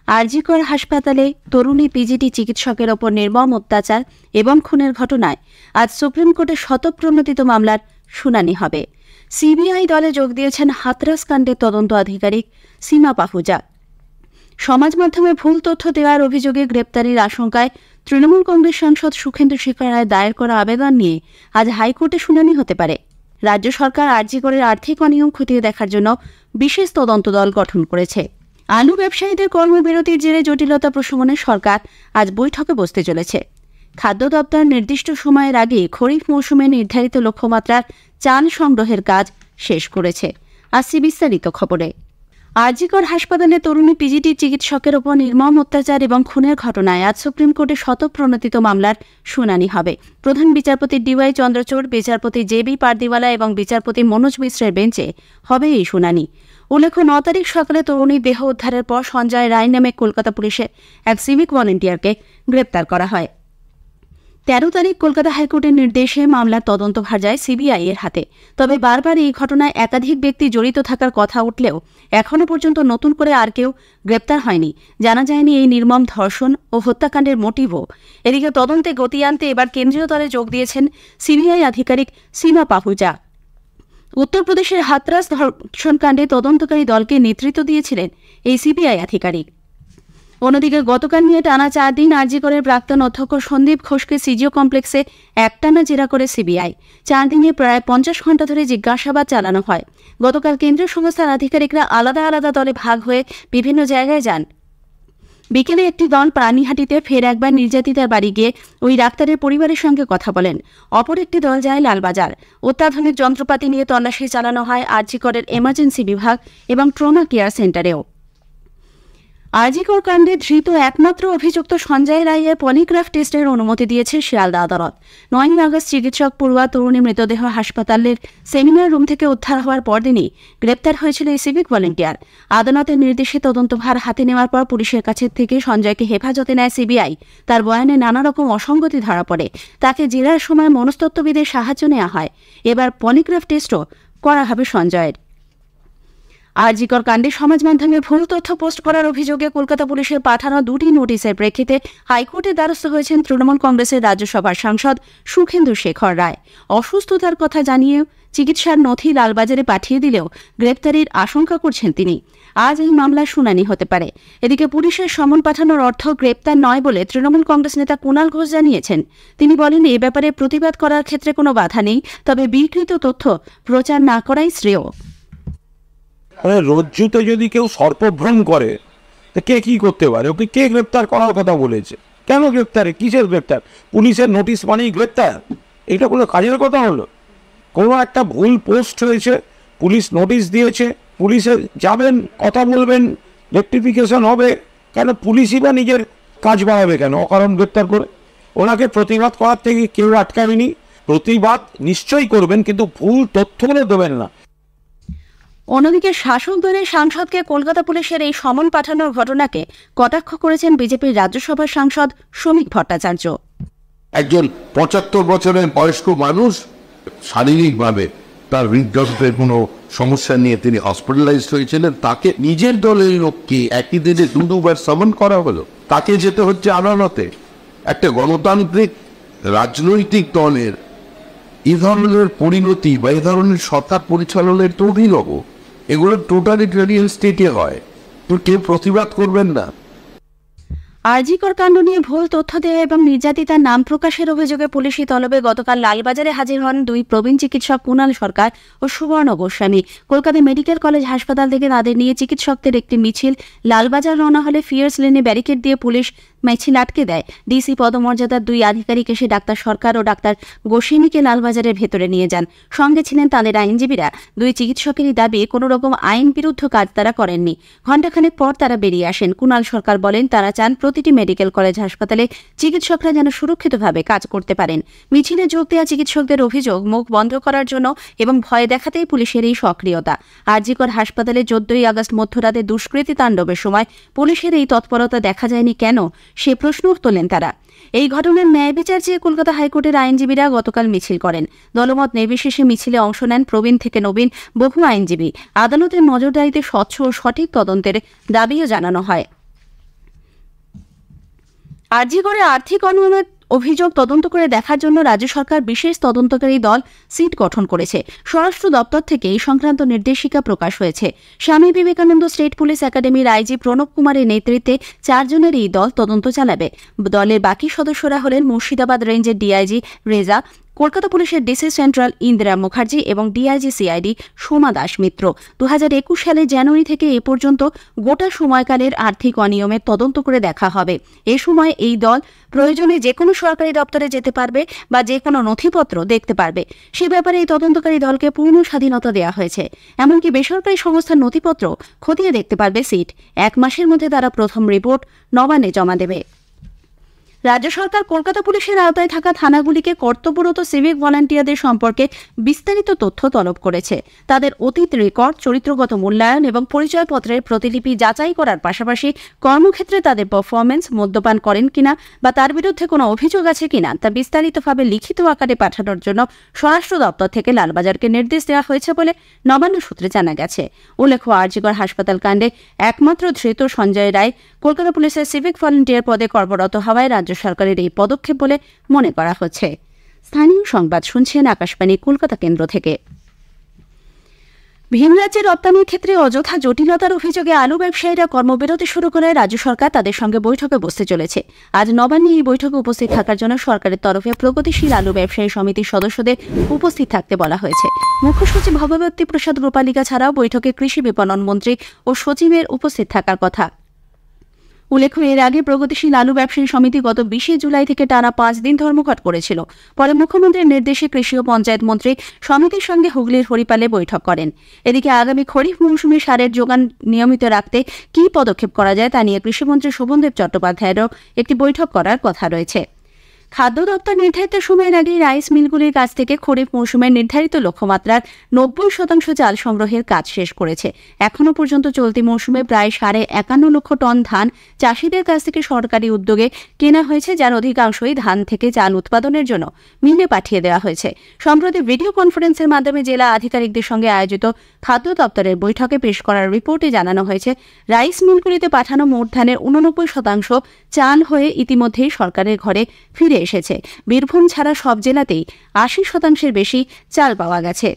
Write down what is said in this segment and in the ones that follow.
আরজিকর হাসপাতালে তরুণী পিজিটি চিকিৎসকের ওপর নির্মম অত্যাচার এবং খুনের ঘটনায় আজ সুপ্রিম কোর্টে শতপ্রণোদিত মামলার শুনানি হবে। সিবিআই দলে যোগ দিয়েছেন হাথরাস কাণ্ডের তদন্ত আধিকারিক সীমা পাহুজা। সমাজ মাধ্যমে ভুল তথ্য দেওয়ার অভিযোগে গ্রেপ্তারির আশঙ্কায় তৃণমূল কংগ্রেস সাংসদ সুখেন্দু শেখর রায় দায়ের করা আবেদন নিয়ে আজ হাইকোর্টে শুনানি হতে পারে। রাজ্য সরকার আরজিকরের আর্থিক অনিয়ম খতিয়ে দেখার জন্য বিশেষ তদন্ত দল গঠন করেছে। আলু ব্যবসায়ীদের কর্মবিরতির জেরে জটিলতা প্রশমনে সরকার আজ বৈঠকে বসতে চলেছে। খাদ্য দপ্তর নির্দিষ্ট সময়ের আগে খরিফ মৌসুমে নির্ধারিত লক্ষ্যমাত্রার চাল সংগ্রহের কাজ শেষ করেছে। আসছি বিস্তারিত খবরে। আরজিকর হাসপাতালে তরুণী পিজিটি চিকিৎসকের ওপর নির্মম অত্যাচার এবং খুনের ঘটনায় আজ সুপ্রিম কোর্টে শতপ্রণোদিত মামলার শুনানি হবে। প্রধান বিচারপতি ডিওয়াই চন্দ্রচূড়, বিচারপতি জেবি পারদিওয়ালা এবং বিচারপতি মনোজ মিশ্রের বেঞ্চে হবে এই শুনানি। উল্লেখ্য, 9 তারিখ সকালে তরুণীর দেহ উদ্ধারের পর সঞ্জয় রায় নামে কলকাতা পুলিশের এক সিভিক ভলেন্টিয়ারকে গ্রেপ্তার করা হয়। 13 তারিখ কলকাতা হাইকোর্টের নির্দেশে মামলার তদন্তভার যায় সিবিআই এর হাতে। তবে বারবার এই ঘটনায় একাধিক ব্যক্তি জড়িত থাকার কথা উঠলেও এখনও পর্যন্ত নতুন করে আর কেউ গ্রেপ্তার হয়নি। জানা যায়নি এই নির্মম ধর্ষণ ও হত্যাকাণ্ডের মোটিভও। এদিকে তদন্তে গতি আনতে এবার কেন্দ্রীয় দলে যোগ দিয়েছেন সিবিআই আধিকারিক সীমা পাহুজা। উত্তরপ্রদেশের হাথরাস ধর্ষণকাণ্ডে তদন্তকারী দলকে নেতৃত্ব দিয়েছিলেন এই সিবিআই আধিকারিক। অন্যদিকে গতকাল নিয়ে টানা 4 দিন আরজিকরের প্রাক্তন অধ্যক্ষ সন্দীপ ঘোষকে সিজিও কমপ্লেক্সে একটানা জেরা করে সিবিআই। 4 দিনে প্রায় 50 ঘণ্টা ধরে জিজ্ঞাসাবাদ চালানো হয়। গতকাল কেন্দ্রীয় সংস্থার আধিকারিকরা আলাদা আলাদা দলে ভাগ হয়ে বিভিন্ন জায়গায় যান। বিকেলে একটি দল প্রাণীহাটিতে ফের একবার নির্যাতিতার বাড়ি গিয়ে ওই ডাক্তারের পরিবারের সঙ্গে কথা বলেন। অপর একটি দল যায় লালবাজার। অত্যাধুনিক যন্ত্রপাতি নিয়ে তল্লাশি চালানো হয় আরজিকরের এমার্জেন্সি বিভাগ এবং ট্রমা কেয়ার সেন্টারেও। আরজিকর কাণ্ডে ধৃত একমাত্র অভিযুক্ত সঞ্জয় রায়ের পলিগ্রাফ টেস্টের অনুমতি দিয়েছে শিয়ালদা আদালত। 9 আগস্ট চিকিৎসক পড়ুয়া তরুণী মৃতদেহ হাসপাতালের সেমিনার রুম থেকে উদ্ধার হওয়ার পরদিনই গ্রেপ্তার হয়েছিল এই সিভিক ভলেন্টিয়ার। আদালতের নির্দেশে তদন্তভার হাতে নেওয়ার পর পুলিশের কাছে থেকে সঞ্জয়কে হেফাজতে নেয় সিবিআই। তার বয়ানে নানা রকম অসঙ্গতি ধরা পড়ে। তাকে জেরার সময় মনস্তত্ত্ববিদের সাহায্য নেওয়া হয়। এবার পলিগ্রাফ টেস্টও করা হবে সঞ্জয়ের। আরজিকর কাণ্ডে সমাজ মাধ্যমে ভুল তথ্য পোস্ট করার অভিযোগে কলকাতা পুলিশের পাঠানো 2টি নোটিশের প্রেক্ষিতে হাইকোর্টের দ্বারস্থ হয়েছেন তৃণমূল কংগ্রেসের রাজ্যসভার সাংসদ সুখেন্দু শেখর রায়। অসুস্থতার কথা জানিয়ে চিকিৎসার নথি লালবাজারে পাঠিয়ে দিলেও গ্রেপ্তারির আশঙ্কা করছেন তিনি। আজ এই মামলার শুনানি হতে পারে। এদিকে পুলিশের সমন পাঠানোর অর্থ গ্রেপ্তার নয় বলে তৃণমূল কংগ্রেস নেতা কুণাল ঘোষ জানিয়েছেন। তিনি বলেন, এ ব্যাপারে প্রতিবাদ করার ক্ষেত্রে কোনো বাধা নেই, তবে বিকৃত তথ্য প্রচার না করাই শ্রেয়। রজ্জুতে যদি কেউ সর্পভ্রম করে তা কে কি করতে পারে? ওকে কে গ্রেপ্তার করার কথা বলেছে? কেন গ্রেপ্তারে? কিসের গ্রেপ্তার? পুলিশের নোটিশ মানেই গ্রেপ্তার? এটা কোনো কাজের কথা হলো? কোনো একটা ভুল পোস্ট হয়েছে, পুলিশ নোটিশ দিয়েছে, পুলিশে যাবেন, কথা বলবেন, রেকটিফিকেশন হবে। কেন পুলিশই বা নিজের কাজ বাড়াবে কেন অকারণ গ্রেপ্তার করে? ওনাকে প্রতিবাদ করার থেকে কেউ আটকাবেনি। প্রতিবাদ নিশ্চয়ই করবেন, কিন্তু ভুল তথ্যগুলো দেবেন না। অন্যদিকে শাসক দলের সাংসদকে কলকাতা পুলিশের এই সমন পাঠানোর ঘটনাকে কটাক্ষ করেছেন বিজেপির রাজ্যসভার সাংসদ শ্রমিক ভট্টাচার্য। একজন 75 বছরের বয়স্ক মানুষ শারীরিকভাবে তার হৃদযন্ত্রের কোনো সমস্যা নিয়ে তিনি হসপিটালাইজড হয়েছিলেন, তাকে নিজের দলের লোককে একই দিনে দুবার সমন করা হলো, তাকে যেতে হচ্ছে আদালতে। একটা গণতান্ত্রিক রাজনৈতিক দলের এই ধরনের পরিণতি বা এই ধরনের সরকার পরিচালনের তো অভিনব। এগুলো টোটালিটেরিয়ান স্টেটে হয়, তো কেউ প্রতিবাদ করবেন না। আরজিকর কাণ্ড নিয়ে ভুল তথ্য দেওয়া এবং নির্যাতিতার নাম প্রকাশের অভিযোগে পুলিশি তলবে গতকাল লালবাজারে হাজির হন 2 প্রবীণ চিকিৎসক কুণাল সরকার ও সুবর্ণ গোস্বামী। কলকাতা মেডিকেল কলেজ হাসপাতাল থেকে তাদের নিয়ে চিকিৎসকদের একটি মিছিল লালবাজার রওনা হলে ফিয়ার্স লেনে ব্যারিকেড দিয়ে পুলিশ মিছিল আটকে দেয়। ডিসি পদমর্যাদার 2 আধিকারিক এসে ডাক্তার সরকার ও ডাক্তার গোস্বামীকে লালবাজারের ভেতরে নিয়ে যান। সঙ্গে ছিলেন তাদের আইনজীবীরা। 2 চিকিৎসকেরই দাবি কোনো রকম আইন বিরুদ্ধ কাজ তারা করেননি। ঘণ্টাখানেক পর তারা বেরিয়ে আসেন। কুণাল সরকার বলেন, তারা চান প্রতিটি মেডিকেল কলেজ হাসপাতালে চিকিৎসকরা যেন সুরক্ষিতভাবে কাজ করতে পারেন। মিছিলে যোগ দেওয়া চিকিৎসকদের অভিযোগ, মুখ বন্ধ করার জন্য এবং ভয় দেখাতেই পুলিশের এই সক্রিয়তা। আরজিকর হাসপাতালে 14 আগস্ট মধ্যরাতে দুষ্কৃতী তাণ্ডবের সময় পুলিশের এই তৎপরতা দেখা যায়নি কেন, সে প্রশ্ন তোলেন তারা। এই ঘটনার ন্যায় বিচার চেয়ে কলকাতা হাইকোর্টের আইনজীবীরা গতকাল মিছিল করেন। দলমত নির্বিশেষে মিছিলে অংশ নেন প্রবীণ থেকে নবীন বহু আইনজীবী। আদালতের নজরদারিতে স্বচ্ছ ও সঠিক তদন্তের দাবিও জানানো হয়। আরজি করে আর্থিক অনিয়মের অভিযোগ তদন্ত করে দেখার জন্য রাজ্য সরকার বিশেষ তদন্তকারী দল সিট গঠন করেছে। স্বরাষ্ট্র দপ্তর থেকে এই সংক্রান্ত নির্দেশিকা প্রকাশ হয়েছে। স্বামী বিবেকানন্দ স্টেট পুলিশ একাডেমির আইজি প্রণব কুমারের নেতৃত্বে 4 জনের এই দল তদন্ত চালাবে। দলের বাকি সদস্যরা হলেন মুর্শিদাবাদ রেঞ্জের ডিআইজি রেজা, কলকাতা পুলিশের ডিসি সেন্ট্রাল ইন্দিরা মুখার্জি এবং ডিআইজি সিআইডি সোমা দাস মিত্র। 2021 সালের জানুয়ারি থেকে এ পর্যন্ত গোটা সময়কালের আর্থিক অনিয়মের তদন্ত করে দেখা হবে। এ সময় এই দল প্রয়োজনে যে কোনো সরকারি দপ্তরে যেতে পারবে বা যে কোনো নথিপত্র দেখতে পারবে। সে ব্যাপারে এই তদন্তকারী দলকে পূর্ণ স্বাধীনতা দেওয়া হয়েছে। এমনকি বেসরকারি সংস্থার নথিপত্র খতিয়ে দেখতে পারবে সিট। 1 মাসের মধ্যে তারা প্রথম রিপোর্ট নবান্নে জমা দেবে। রাজ্য সরকার কলকাতা পুলিশের আওতায় থাকা থানাগুলিকে কর্তব্যরত সিভিক ভলান্টিয়ারদের সম্পর্কে বিস্তারিত তথ্য তলব করেছে। তাদের অতীত রেকর্ড, চরিত্রগত মূল্যায়ন এবং পরিচয়পত্রের প্রতিলিপি যাচাই করার পাশাপাশি কর্মক্ষেত্রে তাদের পারফরমেন্স, মদ্যপান করেন কিনা বা তার বিরুদ্ধে কোনো অভিযোগ আছে কিনা তা বিস্তারিতভাবে লিখিত আকারে পাঠানোর জন্য স্বরাষ্ট্র দপ্তর থেকে লালবাজারকে নির্দেশ দেওয়া হয়েছে বলে নবান্ন সূত্রে জানা গেছে। উল্লেখ্য, আরজিকর হাসপাতাল কাণ্ডে একমাত্র ধৃত সঞ্জয় রায় কলকাতা পুলিশের সিভিক ভলান্টিয়ার পদে কর্মরত হওয়ায় রাজ্য সরকারের এই পদক্ষেপ বলে মনে করা হচ্ছে। স্থানীয় সংবাদ শুনছেন আকাশবাণী কলকাতা কেন্দ্র থেকে। ভিন রাজ্যে রপ্তানির ক্ষেত্রে অযথা জটিলতার অভিযোগে আলু ব্যবসায়ীরা কর্মবিরতি শুরু করায় রাজ্য সরকার তাদের সঙ্গে বৈঠকে বসতে চলেছে। আজ নবান্নে এই বৈঠকে উপস্থিত থাকার জন্য সরকারের তরফে প্রগতিশীল আলু ব্যবসায়ী সমিতির সদস্যদের উপস্থিত থাকতে বলা হয়েছে। মুখ্য সচিব ভগবতী প্রসাদ রূপালিকা ছাড়াও বৈঠকে কৃষি বিপণন মন্ত্রী ও সচিবের উপস্থিত থাকার কথা। উল্লেখ্য, এর আগে প্রগতিশীল আলু ব্যবসায়ী সমিতি গত 20 জুলাই থেকে টানা 5 দিন ধর্মঘট করেছিল। পরে মুখ্যমন্ত্রীর নির্দেশে কৃষি ও পঞ্চায়েত মন্ত্রী সমিতির সঙ্গে হুগলির হরিপালে বৈঠক করেন। এদিকে আগামী খরিফ মৌসুমে সারের যোগান নিয়মিত রাখতে কী পদক্ষেপ করা যায় তা নিয়ে কৃষিমন্ত্রী শোভনদেব চট্টোপাধ্যায়েরও একটি বৈঠক করার কথা রয়েছে। খাদ্য দপ্তর নির্ধারিত সময়ের আগেই রাইস মিলগুলির কাছ থেকে খরিফ মৌসুমের নির্ধারিত লক্ষ্যমাত্রার 90% চাল সংগ্রহের কাজ শেষ করেছে। এখনও পর্যন্ত চলতি মৌসুমে প্রায় 51.5 লক্ষ টন ধান চাষিদের কাছ থেকে সরকারি উদ্যোগে কেনা হয়েছে, যার অধিকাংশই ধান থেকে চাল উৎপাদনের জন্য মিলে পাঠিয়ে দেওয়া হয়েছে। সম্প্রতি ভিডিও কনফারেন্সের মাধ্যমে জেলা আধিকারিকদের সঙ্গে আয়োজিত খাদ্য দপ্তরের বৈঠকে পেশ করার রিপোর্টে জানানো হয়েছে, রাইস মিলগুলিতে পাঠানো মোট ধানের 89% চাল হয়ে ইতিমধ্যেই সরকারের ঘরে ফিরে এসেছে। বীরভূম ছাড়া সব জেলাতেই 80% বেশি চাল পাওয়া গেছে।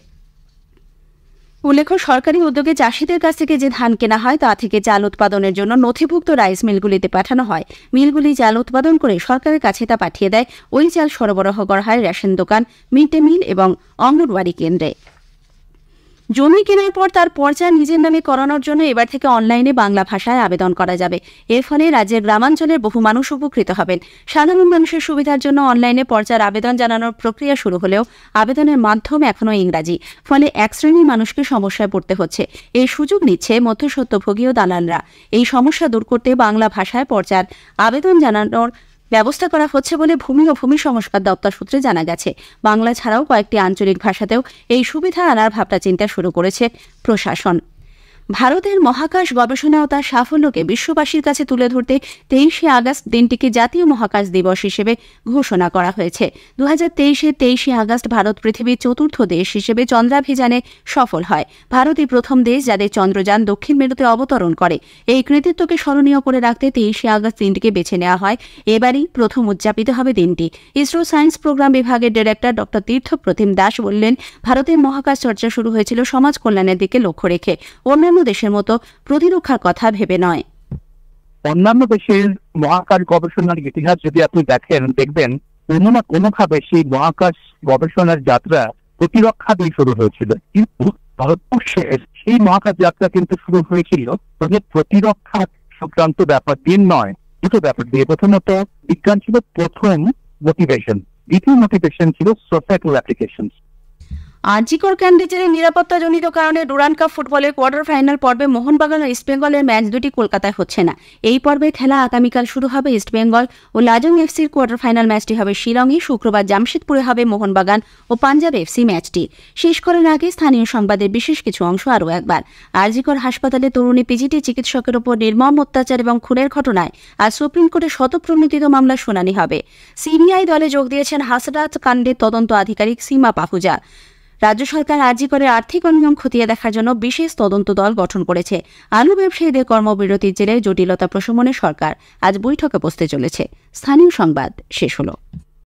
উল্লেখ্য, সরকারি উদ্যোগে চাষিদের কাছ থেকে যে ধান কেনা হয় তা থেকে চাল উৎপাদনের জন্য নথিভুক্ত রাইস মিলগুলিতে পাঠানো হয়। মিলগুলি চাল উৎপাদন করে সরকারের কাছে তা পাঠিয়ে দেয়। ওই চাল সরবরাহ করা হয় রেশন দোকান, মিড ডে মিল এবং অঙ্গনওয়াড়ি কেন্দ্রে। জমি কেনার পর তার পর্চা নিজের নামে করানোর জন্য এবার থেকে অনলাইনে বাংলা ভাষায় আবেদন করা যাবে। এর ফলে রাজ্যের গ্রামাঞ্চলের বহু মানুষ উপকৃত হবেন। সাধারণ মানুষের সুবিধার জন্য অনলাইনে পর্চার আবেদন জানানোর প্রক্রিয়া শুরু হলেও আবেদনের মাধ্যম এখনও ইংরাজি। ফলে এক শ্রেণীর মানুষকে সমস্যায় পড়তে হচ্ছে। এই সুযোগ নিচ্ছে মধ্যস্বত্বভোগী ও দালালরা। এই সমস্যা দূর করতে বাংলা ভাষায় পর্চার আবেদন জানানোর ব্যবস্থা করা হচ্ছে বলে ভূমি ও ভূমি সংস্কার দপ্তর সূত্রে জানা গেছে। বাংলা ছাড়াও কয়েকটি আঞ্চলিক ভাষাতেও এই সুবিধা আনার ভাবনা চিন্তা শুরু করেছে প্রশাসন। ভারতের মহাকাশ গবেষণা ও তার সাফল্যকে বিশ্ববাসীর কাছে তুলে ধরতে 23শে আগস্ট দিনটিকে জাতীয় মহাকাশ দিবস হিসেবে ঘোষণা করা হয়েছে। 2023-এ 23শে আগস্ট ভারত পৃথিবীর 4র্থ দেশ হিসেবে চন্দ্রাভিযানে সফল হয়। ভারতই প্রথম দেশ যাদের চন্দ্রযান দক্ষিণ মেরুতে অবতরণ করে। এই কৃতিত্বকে স্মরণীয় করে রাখতে 23শে আগস্ট দিনটিকে বেছে নেওয়া হয়। এবারই প্রথম উদযাপিত হবে দিনটি। ইসরো সায়েন্স প্রোগ্রাম বিভাগের ডিরেক্টর ডক্টর তীর্থ প্রতিম দাস বললেন, ভারতের মহাকাশ চর্চা শুরু হয়েছিল সমাজ কল্যাণের দিকে লক্ষ্য রেখে, অন্যান্য দেশের মতো প্রতিরক্ষার কথা ভেবে নয়। অন্যান্য দেশের মহাকাশ গবেষণার ইতিহাস যদি আপনি দেখবেন কোনো না কোনোভাবে সেই মহাকাশ গবেষণার যাত্রা প্রতিরক্ষা দিয়ে শুরু হয়েছিল। কিন্তু ভারতবর্ষের সেই মহাকাশ যাত্রা কিন্তু শুরু হয়েছিল প্রতিরক্ষা সংক্রান্ত ব্যাপার দিয়ে নয়, দুটো ব্যাপার দিয়ে। প্রথমত বিজ্ঞান ছিল প্রথম মোটিভেশন, দ্বিতীয় মোটিভেশন ছিল সোসাইটাল অ্যাপ্লিকেশন। আরজিকর কাণ্ডে জেরে নিরাপত্তাজনিত কারণে ডুরান্ড কাপ ফুটবলের কোয়ার্টার ফাইনাল পর্বে মোহনবাগান ও ইস্টবেঙ্গলের ম্যাচ দুটি কলকাতায় হচ্ছে না। এই পর্বে খেলা আগামীকাল শুরু হবে ইস্টবেঙ্গল ও লাজং এফসির কোয়ার্টার ফাইনাল ম্যাচটি হবে শিলংয়ে। শুক্রবার জামশেদপুরে হবে মোহনবাগান ও পাঞ্জাব এফসি ম্যাচটি। শেষ করার আগে স্থানীয় সংবাদের বিশেষ কিছু অংশ আরও একবার। আরজিকর হাসপাতালে তরুণী পিজিটি চিকিৎসকের ওপর নির্মম অত্যাচার এবং খুনের ঘটনায় আজ সুপ্রিম কোর্টে শতপ্রণোদিত মামলার শুনানি হবে। সিবিআই দলে যোগ দিয়েছেন হাসরাত কাণ্ডের তদন্ত আধিকারিক সীমা পাহুজা। রাজ্য সরকার আরজি করে আর্থিক অনিয়ম খতিয়ে দেখার জন্য বিশেষ তদন্ত দল গঠন করেছে। আলু ব্যবসায়ীদের কর্মবিরতির জেরে জটিলতা প্রশমনে সরকার আজ বৈঠকে বসতে চলেছে। স্থানীয় সংবাদ শেষ হলো।